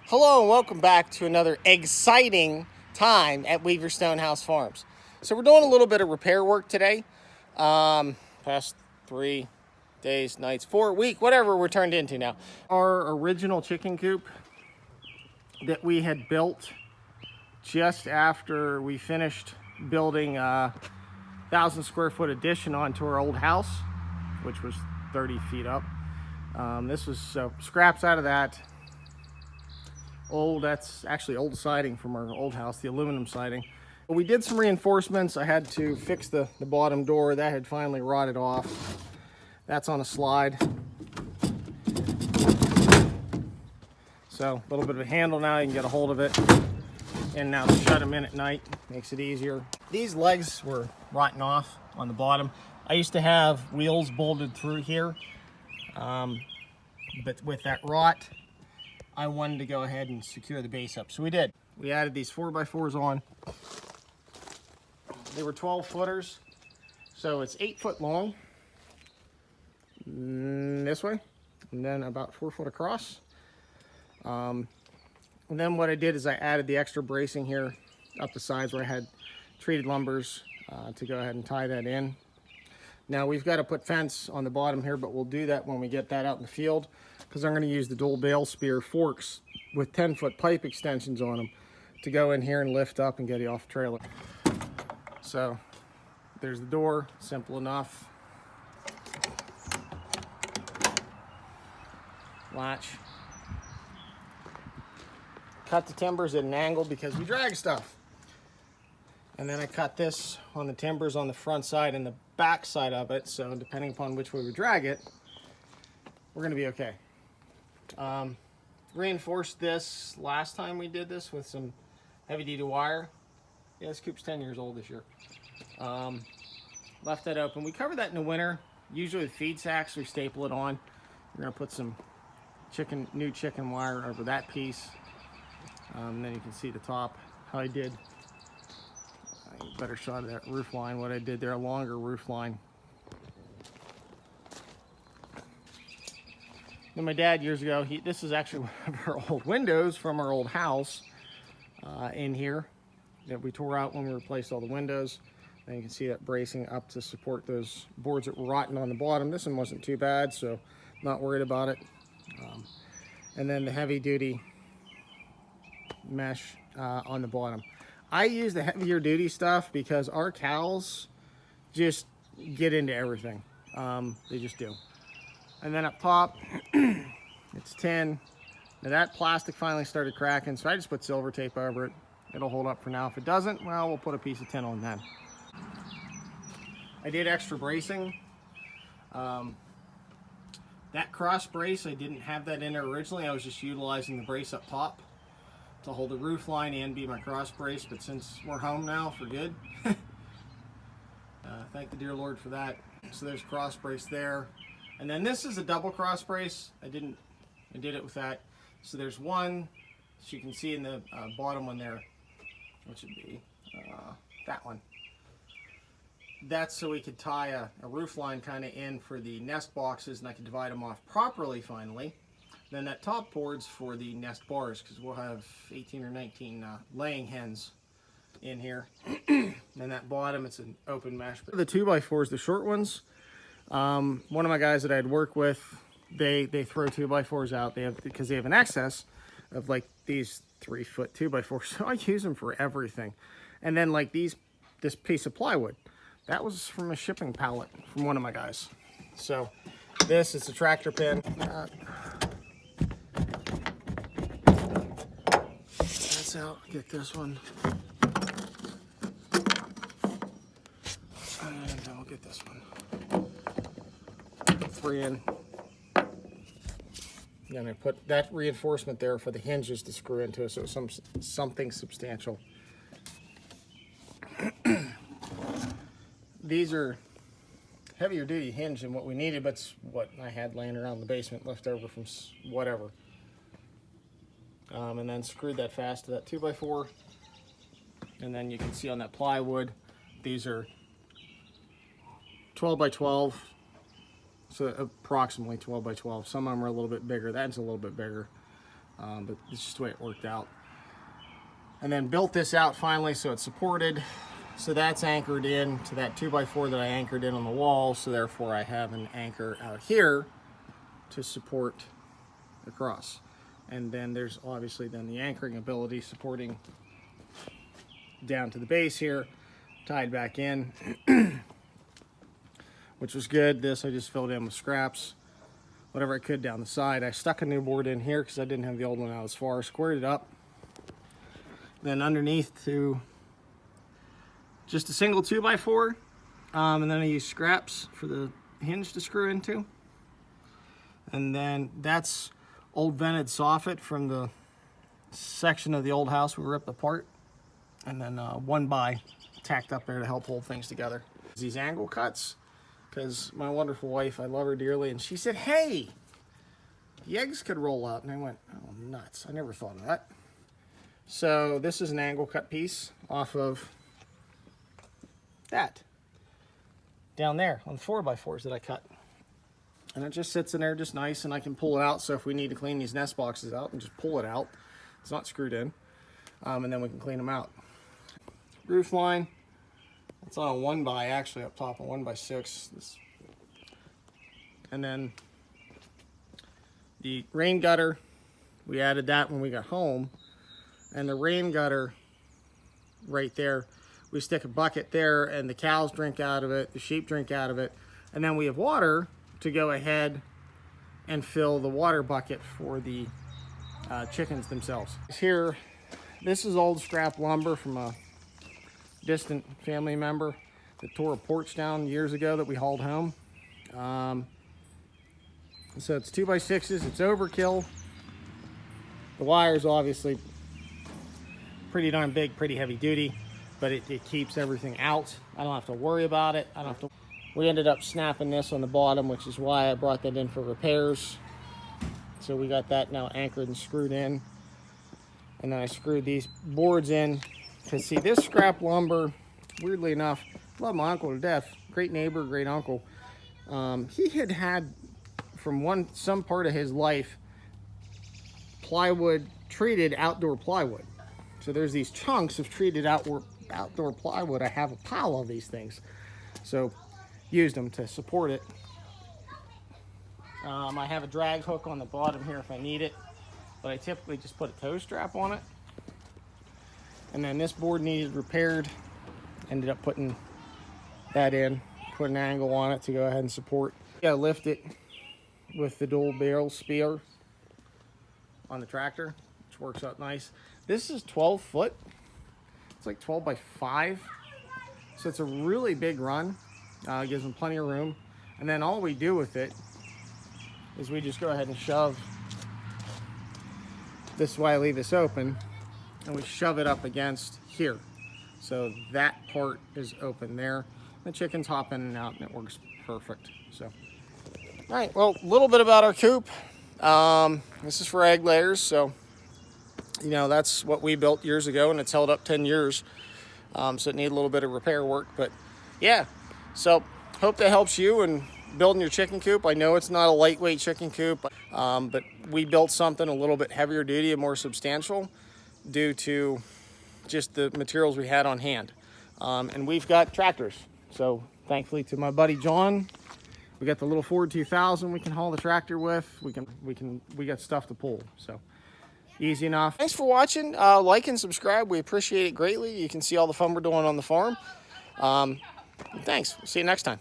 Hello and welcome back to another exciting time at Weaver Stonehouse Farms. So we're doing a little bit of repair work today. Past 3 days, nights, 4 week, whatever we're turned into now. Our original chicken coop that we had built just after we finished building a 1,000 square foot addition onto our old house, which was 30 feet up. This was scraps out of that. That's actually old siding from our old house, the aluminum siding. We did some reinforcements. I had to fix the bottom door. That had finally rotted off. That's on a slide. So a little bit of a handle now, you can get a hold of it. And now to shut them in at night makes it easier. These legs were rotting off on the bottom. I used to have wheels bolted through here, but with that rot, I wanted to go ahead and secure the base up. So we did. We added these 4x4s on. They were 12 footers. So it's 8 foot long this way, and then about 4 foot across. And then what I did is I added the extra bracing here up the sides where I had treated lumbers to go ahead and tie that in. Now we've got to put fence on the bottom here, but we'll do that when we get that out in the field, because I'm going to use the dual bale spear forks with 10-foot pipe extensions on them to go in here and lift up and get you off the trailer. So there's the door, simple enough. Latch. Cut the timbers at an angle because we drag stuff. And then I cut this on the timbers on the front side and the back side of it, so depending upon which way we drag it, we're going to be okay. Reinforced this last time we did this with some heavy-duty wire. Yeah, this coop's 10 years old this year. Left that open. We cover that in the winter, usually with feed sacks. We staple it on. We're going to put some new chicken wire over that piece. And then you can see the top, how I did. Better shot of that roof line, what I did there, a longer roof line. Then my dad years ago, this is actually one of our old windows from our old house in here that we tore out when we replaced all the windows. And you can see that bracing up to support those boards that were rotting on the bottom. This one wasn't too bad, so not worried about it. And then the heavy duty mesh on the bottom. I use the heavier duty stuff because our cows just get into everything. They just do. And then up top, it's tin. Now that plastic finally started cracking, so I just put silver tape over it. It'll hold up for now. If it doesn't, well, we'll put a piece of tin on then. I did extra bracing. That cross brace, I didn't have that in there originally. I was just utilizing the brace up top to hold the roof line and be my cross brace, but since we're home now for good, thank the dear Lord for that. So there's cross brace there, and then this is a double cross brace. I did it with that. So there's one, as you can see in the bottom one there, which would be that one. That's so we could tie a roof line kind of in for the nest boxes, and I could divide them off properly finally. Then that top board's for the nest bars, because we'll have 18 or 19 laying hens in here. And that bottom, it's an open mesh. The 2x4s, the short ones, one of my guys that I'd work with, they throw 2x4s out. Because they have an excess of like these 3-foot 2x4s. So I use them for everything. And then like this piece of plywood, that was from a shipping pallet from one of my guys. So this is a tractor pin. Out, get this one, and I'll get this one. 3 in. And I put that reinforcement there for the hinges to screw into, so it's something substantial. These are heavier duty hinge than what we needed, but it's what I had laying around in the basement left over from whatever. And then screwed that fast to that 2x4. And then you can see on that plywood, these are 12 by 12, so approximately 12 by 12. Some of them are a little bit bigger. That's a little bit bigger. but it's just the way it worked out. And then built this out finally so it's supported. So that's anchored in to that 2x4 that I anchored in on the wall. So therefore I have an anchor out here to support across. And then there's obviously then the anchoring ability supporting down to the base here, tied back in, which was good. This I just filled in with scraps, whatever I could down the side. I stuck a new board in here because I didn't have the old one out as far, squared it up. Then underneath to just a single 2x4, and then I use scraps for the hinge to screw into. And then that's old vented soffit from the section of the old house we ripped apart. And then 1x tacked up there to help hold things together. These angle cuts, because my wonderful wife, I love her dearly, and she said, hey, the eggs could roll out. And I went, oh, nuts. I never thought of that. So this is an angle cut piece off of that down there on the 4x4s that I cut. And it just sits in there just nice, and I can pull it out. So if we need to clean these nest boxes out, and just pull it out. It's not screwed in. And then we can clean them out. Roof line, it's on a 1x actually up top, a 1x6. And then the rain gutter, we added that when we got home. And the rain gutter right there, we stick a bucket there and the cows drink out of it, the sheep drink out of it. And then we have water to go ahead and fill the water bucket for the chickens themselves. Here, this is old scrap lumber from a distant family member that tore a porch down years ago that we hauled home. So it's 2x6s, it's overkill. The wire's obviously pretty darn big, pretty heavy duty, but it keeps everything out. I don't have to worry about it. We ended up snapping this on the bottom, which is why I brought that in for repairs. So we got that now anchored and screwed in. And then I screwed these boards in. Because see, this scrap lumber, weirdly enough, I love my uncle to death. Great neighbor, great uncle. He had from some part of his life plywood, treated outdoor plywood. So there's these chunks of treated outdoor plywood. I have a pile of these things. So used them to support it. I have a drag hook on the bottom here if I need it, but I typically just put a toe strap on it. And then this board needed repaired. Ended up putting that in, put an angle on it to go ahead and support. Yeah, lift it with the dual barrel spear on the tractor, which works out nice. This is 12 foot. It's like 12x5. So it's a really big run. Gives them plenty of room. And then all we do with it is we just go ahead and shove. This is why I leave this open. And we shove it up against here. So that part is open there. The chickens hop in and out and it works perfect. So, all right, well, a little bit about our coop. This is for egg layers. So, you know, that's what we built years ago and it's held up 10 years. So it needed a little bit of repair work, but yeah. So hope that helps you in building your chicken coop. I know it's not a lightweight chicken coop, but we built something a little bit heavier duty and more substantial due to just the materials we had on hand. And we've got tractors. So thankfully to my buddy John, we got the little Ford 2000 we can haul the tractor with. We got stuff to pull. So easy enough. Thanks for watching. Like and subscribe. We appreciate it greatly. You can see all the fun we're doing on the farm. Thanks. See you next time.